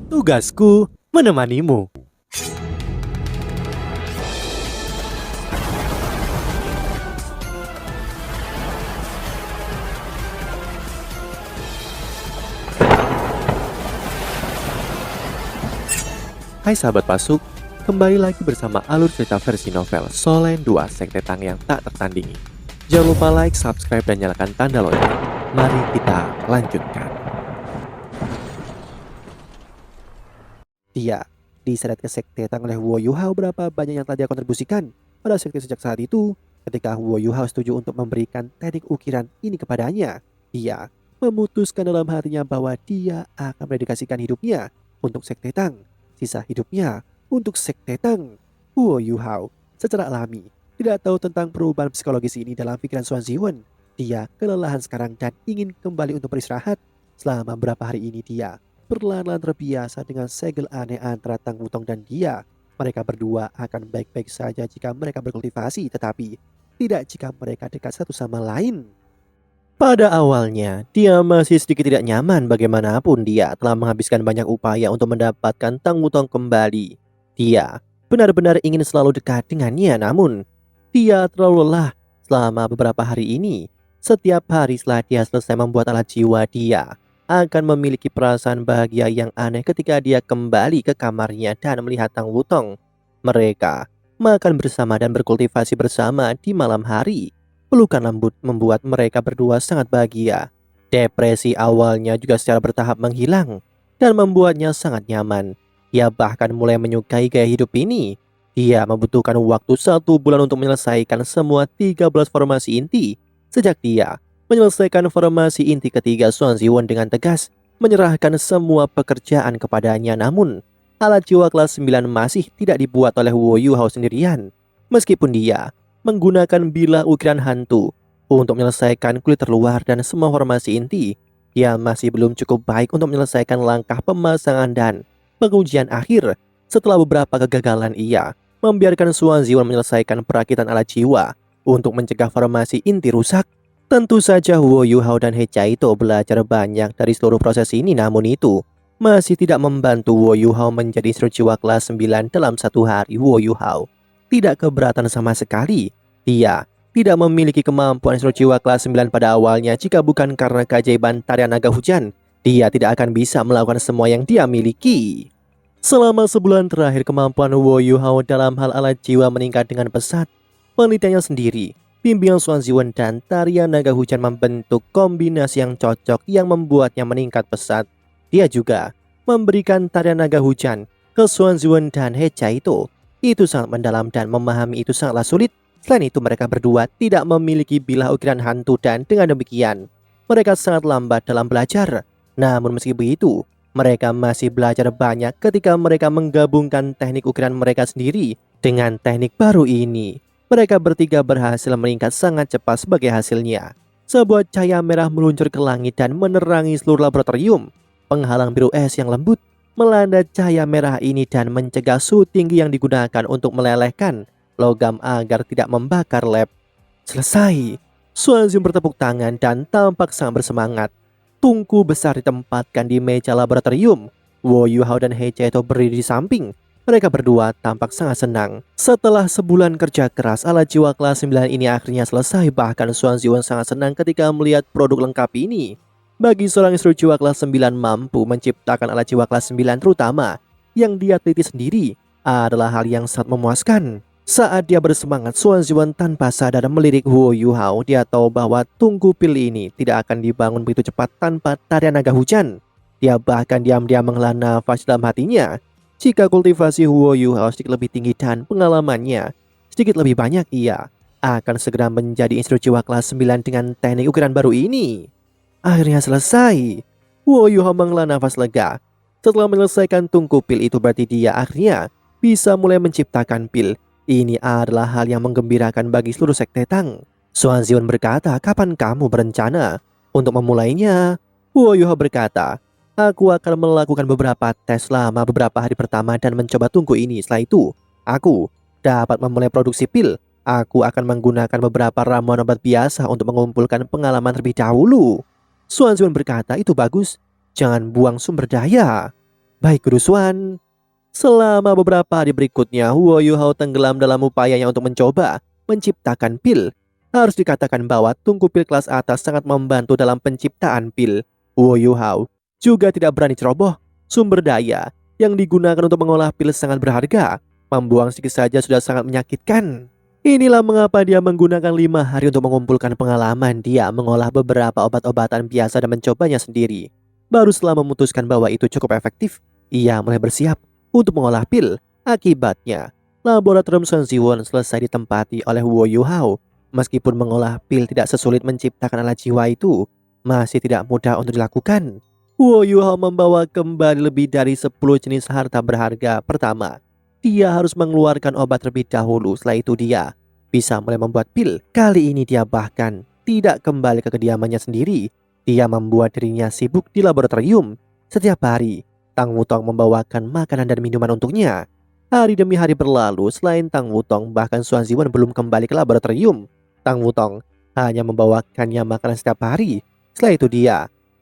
Tugasku menemanimu. Hai sahabat Pasuk, kembali lagi bersama alur cerita versi novel Solen 2 Sekte Tang yang tak tertandingi. Jangan lupa like, subscribe, dan nyalakan tanda lonceng. Mari kita lanjutkan. Dia diseret ke Sekte Tang oleh Huo Yuhao. Berapa banyak yang telah dia kontribusikan pada sekte sejak saat itu. Ketika Huo Yuhao setuju untuk memberikan teknik ukiran ini kepadanya, dia memutuskan dalam hatinya bahwa dia akan mendedikasikan hidupnya untuk Sekte Tang. Sisa hidupnya untuk Sekte Tang. Huo Yuhao secara alami tidak tahu tentang perubahan psikologis ini dalam pikiran Xuan Ziwen. Dia kelelahan sekarang dan ingin kembali untuk beristirahat. Selama beberapa hari ini dia perlahan-lahan terbiasa dengan segel aneh antara Tang Wutong dan dia. Mereka berdua akan baik-baik saja jika mereka berkultivasi, tetapi tidak jika mereka dekat satu sama lain. Pada awalnya, dia masih sedikit tidak nyaman. Bagaimanapun dia telah menghabiskan banyak upaya untuk mendapatkan Tang Wutong kembali. Dia benar-benar ingin selalu dekat dengannya, namun dia terlalu lelah selama beberapa hari ini. Setiap hari setelah dia selesai membuat alat jiwa, dia akan memiliki perasaan bahagia yang aneh ketika dia kembali ke kamarnya dan melihat Tang Wutong. Mereka makan bersama dan berkultivasi bersama di malam hari. Pelukan lembut membuat mereka berdua sangat bahagia. Depresi awalnya juga secara bertahap menghilang dan membuatnya sangat nyaman. Dia bahkan mulai menyukai gaya hidup ini. Dia membutuhkan waktu 1 bulan untuk menyelesaikan semua 13 formasi inti. Sejak dia menyelesaikan formasi inti ketiga, Xuan Ziwen dengan tegas menyerahkan semua pekerjaan kepadanya. Namun, alat jiwa kelas 9 masih tidak dibuat oleh Huo Yuhao sendirian. Meskipun dia menggunakan bilah ukiran hantu untuk menyelesaikan kulit terluar dan semua formasi inti, dia masih belum cukup baik untuk menyelesaikan langkah pemasangan dan pengujian akhir. Setelah beberapa kegagalan, ia membiarkan Xuan Ziwen menyelesaikan perakitan alat jiwa untuk mencegah formasi inti rusak. Tentu saja Huo Yuhao dan He Chaito belajar banyak dari seluruh proses ini, namun itu masih tidak membantu Huo Yuhao menjadi instruktur jiwa kelas 9 dalam 1 hari. Huo Yuhao tidak keberatan sama sekali. Dia tidak memiliki kemampuan instruktur jiwa kelas 9 pada awalnya. Jika bukan karena keajaiban tarian naga hujan, dia tidak akan bisa melakukan semua yang dia miliki. Selama sebulan terakhir, kemampuan Huo Yuhao dalam hal alat jiwa meningkat dengan pesat. Penelitiannya sendiri, bimbingan Xuan Ziwen dan tarian naga hujan membentuk kombinasi yang cocok yang membuatnya meningkat pesat. Dia juga memberikan tarian naga hujan ke Xuan Ziwen dan He Chaito. Itu sangat mendalam dan memahami itu sangatlah sulit. Selain itu, mereka berdua tidak memiliki bilah ukiran hantu dan dengan demikian mereka sangat lambat dalam belajar. Namun meski begitu, mereka masih belajar banyak ketika mereka menggabungkan teknik ukiran mereka sendiri dengan teknik baru ini. Mereka bertiga berhasil meningkat sangat cepat. Sebagai hasilnya, sebuah cahaya merah meluncur ke langit dan menerangi seluruh laboratorium. Penghalang biru es yang lembut melanda cahaya merah ini dan mencegah suhu tinggi yang digunakan untuk melelehkan logam agar tidak membakar lab. Selesai. Xuan Ziwen bertepuk tangan dan tampak sangat bersemangat. Tungku besar ditempatkan di meja laboratorium. Huo Yuhao dan He Chaito berdiri di samping. Mereka berdua tampak sangat senang. Setelah sebulan kerja keras, alat jiwa kelas 9 ini akhirnya selesai. Bahkan Xuan Ziwen sangat senang ketika melihat produk lengkap ini. Bagi seorang instruktur jiwa kelas 9, mampu menciptakan alat jiwa kelas 9 terutama yang dia teliti sendiri adalah hal yang sangat memuaskan. Saat dia bersemangat, Xuan Ziwen tanpa sadar melirik Huo Yuhao. Dia tahu bahwa tungku pil ini tidak akan dibangun begitu cepat tanpa tarian naga hujan. Dia bahkan diam-diam menghela nafas dalam hatinya. Jika kultivasi Huo Yuhao sedikit lebih tinggi dan pengalamannya sedikit lebih banyak, ia akan segera menjadi instruktur jiwa kelas 9 dengan teknik ukiran baru ini. Akhirnya selesai. Huo Yuhao menghela nafas lega. Setelah menyelesaikan tungku pil itu, berarti dia akhirnya bisa mulai menciptakan pil. Ini adalah hal yang menggembirakan bagi seluruh sekte Tang. Xuan Ziwen berkata, "Kapan kamu berencana untuk memulainya?" Huo Yuhao berkata, "Aku akan melakukan beberapa tes selama beberapa hari pertama dan mencoba tungku ini. Setelah itu, aku dapat memulai produksi pil. Aku akan menggunakan beberapa ramuan obat biasa untuk mengumpulkan pengalaman terlebih dahulu." Xuan Ziwen berkata, "Itu bagus. Jangan buang sumber daya." Baik kerusuhan. Selama beberapa hari berikutnya, Huo Yuhao tenggelam dalam upayanya untuk mencoba menciptakan pil. Harus dikatakan bahwa tungku pil kelas atas sangat membantu dalam penciptaan pil. Huo Yuhao juga tidak berani ceroboh. Sumber daya yang digunakan untuk mengolah pil sangat berharga. Membuang sedikit saja sudah sangat menyakitkan. Inilah mengapa dia menggunakan 5 hari untuk mengumpulkan pengalaman dia mengolah beberapa obat-obatan biasa dan mencobanya sendiri. Baru setelah memutuskan bahwa itu cukup efektif, ia mulai bersiap untuk mengolah pil. Akibatnya, laboratorium Sun Ziwon selesai ditempati oleh Huo Yuhao. Meskipun mengolah pil tidak sesulit menciptakan alat jiwa itu, masih tidak mudah untuk dilakukan. Huo Yuhao membawa kembali lebih dari 10 jenis harta berharga. Pertama, dia harus mengeluarkan obat terlebih dahulu. Setelah itu dia bisa mulai membuat pil. Kali ini dia bahkan tidak kembali ke kediamannya sendiri. Dia membuat dirinya sibuk di laboratorium. Setiap hari, Tang Wutong membawakan makanan dan minuman untuknya. Hari demi hari berlalu, selain Tang Wutong, bahkan Xuan Ziwen belum kembali ke laboratorium. Tang Wutong hanya membawakannya makanan setiap hari. Setelah itu dia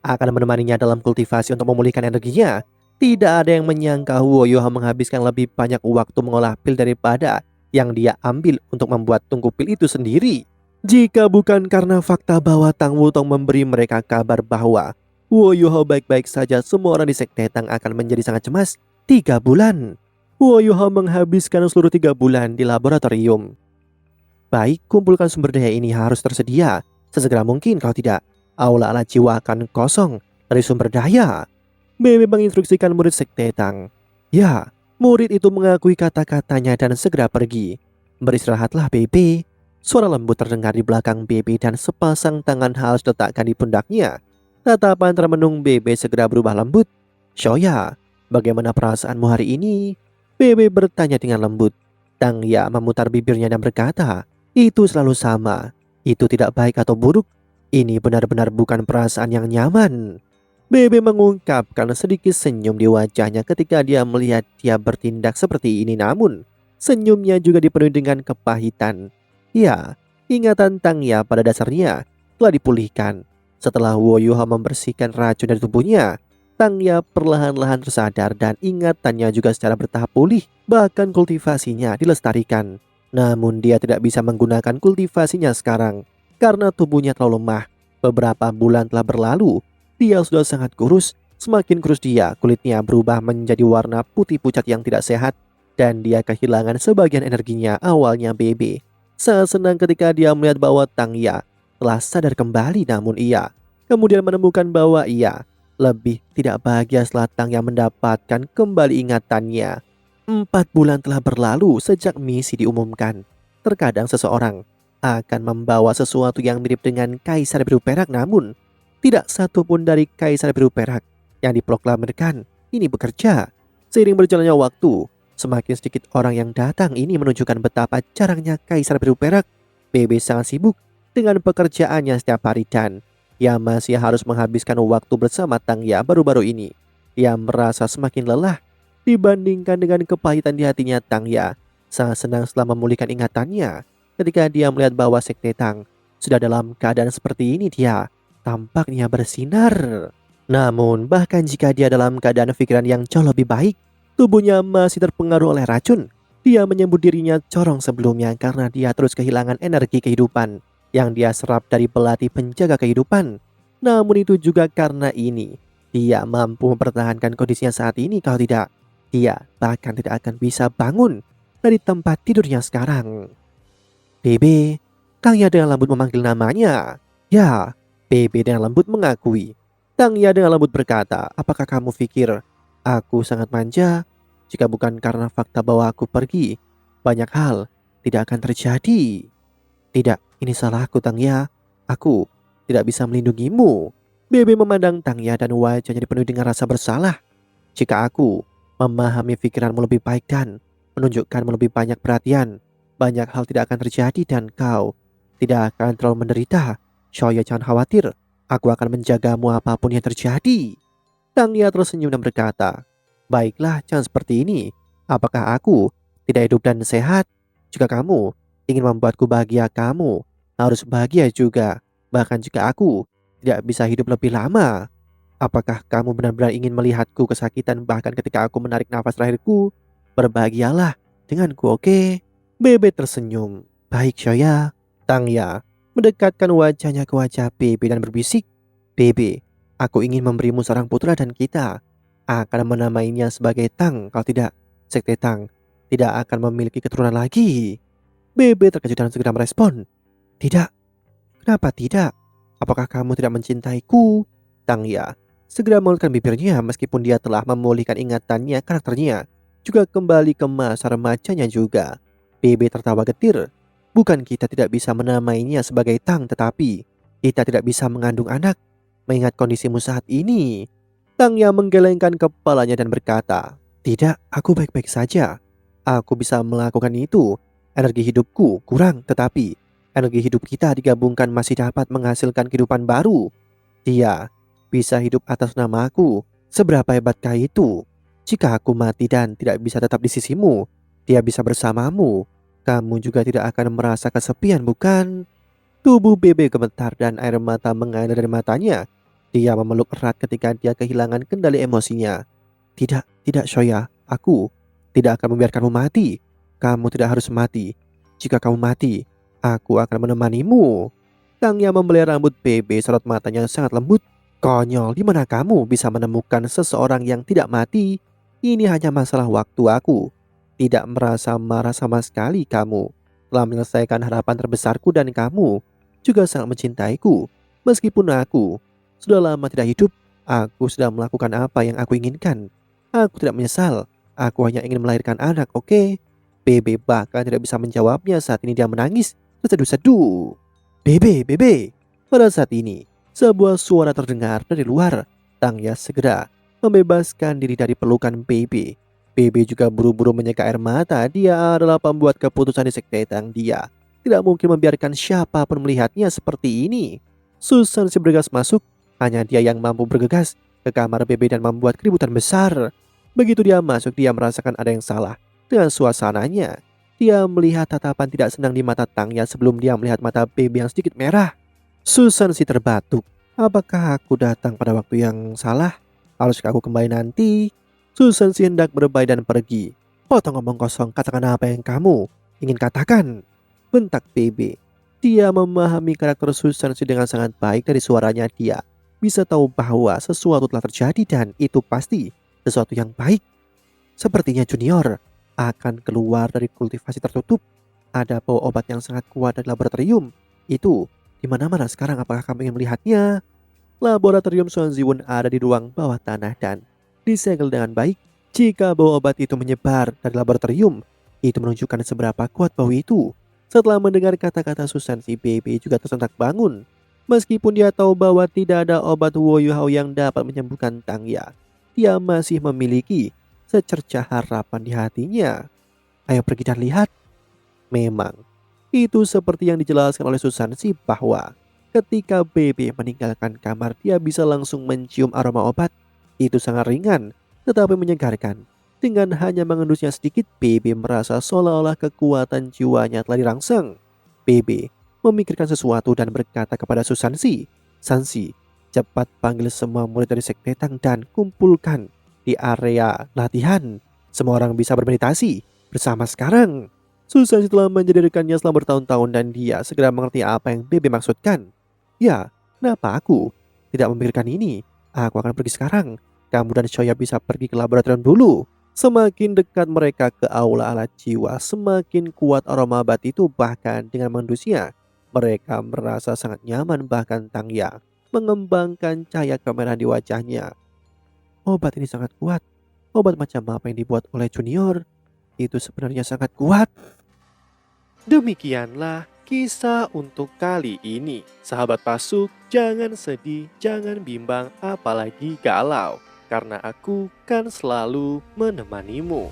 akan menemaninya dalam kultivasi untuk memulihkan energinya. Tidak ada yang menyangka Huo Yuhao menghabiskan lebih banyak waktu mengolah pil daripada yang dia ambil untuk membuat tungku pil itu sendiri. Jika bukan karena fakta bahwa Tang Wutong memberi mereka kabar bahwa Huo Yuhao baik-baik saja, semua orang di Sekte Tang akan menjadi sangat cemas. 3 bulan. Huo Yuhao menghabiskan seluruh 3 bulan di laboratorium. Baik, kumpulkan sumber daya ini harus tersedia sesegera mungkin, kalau tidak, aula alat jiwa akan kosong dari sumber daya. Bebe menginstruksikan murid Sekte Tang. Ya, murid itu mengakui kata-katanya dan segera pergi. Beristirahatlah Bebe. Suara lembut terdengar di belakang Bebe dan sepasang tangan halus diletakkan di pundaknya. Tatapan termenung Bebe segera berubah lembut. Shoya, bagaimana perasaanmu hari ini? Bebe bertanya dengan lembut. Tang Ya memutar bibirnya dan berkata, itu selalu sama. Itu tidak baik atau buruk. Ini benar-benar bukan perasaan yang nyaman. Bebe mengungkapkan sedikit senyum di wajahnya ketika dia melihat dia bertindak seperti ini. Namun, senyumnya juga dipenuhi dengan kepahitan. Ya, ingatan Tang Ya pada dasarnya telah dipulihkan. Setelah Huo Yuhao membersihkan racun dari tubuhnya, Tang Ya perlahan-lahan tersadar dan ingatannya juga secara bertahap pulih. Bahkan kultivasinya dilestarikan. Namun dia tidak bisa menggunakan kultivasinya sekarang karena tubuhnya terlalu lemah. Beberapa bulan telah berlalu. Dia sudah sangat kurus. Semakin kurus dia, kulitnya berubah menjadi warna putih pucat yang tidak sehat. Dan dia kehilangan sebagian energinya. Awalnya Bebe sangat senang ketika dia melihat bahwa Tang Ya telah sadar kembali. Namun ia kemudian menemukan bahwa ia lebih tidak bahagia setelah Tang Ya mendapatkan kembali ingatannya. 4 bulan telah berlalu sejak misi diumumkan. Terkadang seseorang akan membawa sesuatu yang mirip dengan Kaisar Biru Perak, namun tidak satu pun dari Kaisar Biru Perak yang diproklamirkan ini bekerja. Seiring berjalannya waktu, semakin sedikit orang yang datang. Ini menunjukkan betapa jarangnya Kaisar Biru Perak. Bebe sangat sibuk dengan pekerjaannya setiap hari dan ia masih harus menghabiskan waktu bersama Tang Ya baru-baru ini. Ia merasa semakin lelah dibandingkan dengan kepahitan di hatinya. Tang Ya sangat senang setelah memulihkan ingatannya. Ketika dia melihat bahwa Sekte Tang sudah dalam keadaan seperti ini, dia tampaknya bersinar. Namun bahkan jika dia dalam keadaan pikiran yang jauh lebih baik, tubuhnya masih terpengaruh oleh racun. Dia menyebut dirinya corong sebelumnya karena dia terus kehilangan energi kehidupan yang dia serap dari pelatih penjaga kehidupan. Namun itu juga karena ini dia mampu mempertahankan kondisinya saat ini. Kalau tidak, dia bahkan tidak akan bisa bangun dari tempat tidurnya sekarang. Bebe, Tang Ya dengan lembut memanggil namanya. Ya, Bebe dengan lembut mengakui. Tang Ya dengan lembut berkata, apakah kamu pikir aku sangat manja? Jika bukan karena fakta bahwa aku pergi, banyak hal tidak akan terjadi. Tidak, ini salahku Tang Ya. Aku tidak bisa melindungimu. Bebe memandang Tang Ya dan wajahnya dipenuhi dengan rasa bersalah. Jika aku memahami pikiranmu lebih baik dan menunjukkanmu lebih banyak perhatian, banyak hal tidak akan terjadi dan kau tidak akan terlalu menderita. Shoya, jangan khawatir, aku akan menjagamu apapun yang terjadi. Tang Ya tersenyum dan berkata, baiklah, jangan seperti ini. Apakah aku tidak hidup dan sehat? Jika kamu ingin membuatku bahagia, kamu harus bahagia juga. Bahkan jika aku tidak bisa hidup lebih lama. Apakah kamu benar-benar ingin melihatku kesakitan bahkan ketika aku menarik nafas terakhirku? Berbahagialah denganku, oke? Bebe tersenyum. Baik, Shoya. Tangya mendekatkan wajahnya ke wajah Bebe dan berbisik, Bebe, aku ingin memberimu seorang putra dan kita akan menamainya sebagai Tang. Kalau tidak, Sekte Tang tidak akan memiliki keturunan lagi. Bebe terkejut dan segera merespon. Tidak, kenapa tidak? Apakah kamu tidak mencintaiku? Tangya segera mengerutkan bibirnya meskipun dia telah memulihkan ingatannya, karakternya juga kembali ke masa remajanya juga. Bebe tertawa getir. Bukan kita tidak bisa menamainya sebagai Tang, tetapi kita tidak bisa mengandung anak. Mengingat kondisimu saat ini, Tangya menggelengkan kepalanya dan berkata, tidak, aku baik-baik saja. Aku bisa melakukan itu. Energi hidupku kurang, tetapi energi hidup kita digabungkan masih dapat menghasilkan kehidupan baru. Dia bisa hidup atas namaku. Seberapa hebatkah itu? Jika aku mati dan tidak bisa tetap di sisimu, dia bisa bersamamu. Kamu juga tidak akan merasa kesepian, bukan? Tubuh Bebe gemetar dan air mata mengalir dari matanya. Dia memeluk erat ketika dia kehilangan kendali emosinya. Tidak, tidak Shoya, aku tidak akan membiarkanmu mati. Kamu tidak harus mati. Jika kamu mati, aku akan menemanimu. Tangnya membelai rambut Bebe, sorot matanya sangat lembut. Konyol, di mana kamu bisa menemukan seseorang yang tidak mati? Ini hanya masalah waktu aku. Tidak merasa marah sama sekali kamu telah menyelesaikan harapan terbesarku dan kamu juga sangat mencintaiku. Meskipun aku sudah lama tidak hidup, aku sudah melakukan apa yang aku inginkan. Aku tidak menyesal. Aku hanya ingin melahirkan anak, oke? Bebe bahkan tidak bisa menjawabnya saat ini dia menangis terseduh-seduh. Bebe, Bebe. Pada saat ini, sebuah suara terdengar dari luar. Tangya segera membebaskan diri dari pelukan Bebe. Bebe juga buru-buru menyeka air mata. Dia adalah pembuat keputusan di sekte Tang. Dia tidak mungkin membiarkan siapapun melihatnya seperti ini. Susan si bergegas masuk. Hanya dia yang mampu bergegas ke kamar Bebe dan membuat keributan besar. Begitu dia masuk, dia merasakan ada yang salah dengan suasananya. Dia melihat tatapan tidak senang di mata Tangya sebelum dia melihat mata Bebe yang sedikit merah. Susan si terbatuk. Apakah aku datang pada waktu yang salah? Haruskah aku kembali nanti? Susan si hendak berbalik dan pergi. Potong ngomong kosong, katakan apa yang kamu ingin katakan. Bentak Bebe. Dia memahami karakter Susan si dengan sangat baik. Dari suaranya dia bisa tahu bahwa sesuatu telah terjadi dan itu pasti sesuatu yang baik. Sepertinya Junior akan keluar dari kultivasi tertutup. Ada bau obat yang sangat kuat dari laboratorium. Itu di mana-mana sekarang, apakah kamu ingin melihatnya? Laboratorium Suanziwon ada di ruang bawah tanah dan disegel dengan baik. Jika bau obat itu menyebar dari laboratorium, itu menunjukkan seberapa kuat bau itu. Setelah mendengar kata-kata Susan, si Bebe juga tersentak bangun. Meskipun dia tahu bahwa tidak ada obat Wo Yuhao yang dapat menyembuhkan Tangya, dia masih memiliki secercah harapan di hatinya. Ayo pergi dan lihat. Memang, itu seperti yang dijelaskan oleh Susan si bahwa ketika Bebe meninggalkan kamar, dia bisa langsung mencium aroma obat. Itu sangat ringan, tetapi menyegarkan. Dengan hanya mengendusnya sedikit, Bebe merasa seolah-olah kekuatan jiwanya telah dirangsang. Bebe memikirkan sesuatu dan berkata kepada Susan si, Sansi, cepat panggil semua murid dari Sekte Tang dan kumpulkan di area latihan. Semua orang bisa bermeditasi bersama sekarang. Susan telah menjadi rekannya selama bertahun-tahun dan dia segera mengerti apa yang Bebe maksudkan. Ya, kenapa aku tidak memikirkan ini? Aku akan pergi sekarang. Kamu dan Shoya bisa pergi ke laboratorium dulu. Semakin dekat mereka ke aula alat jiwa, semakin kuat aroma obat itu. Bahkan dengan mengendusnya, mereka merasa sangat nyaman. Bahkan Tangya mengembangkan cahaya kemerahan di wajahnya. Obat ini sangat kuat. Obat macam apa yang dibuat oleh Junior? Itu sebenarnya sangat kuat. Demikianlah kisah untuk kali ini. Sahabat Pasuk, jangan sedih, jangan bimbang, apalagi galau. Karena aku kan selalu menemanimu.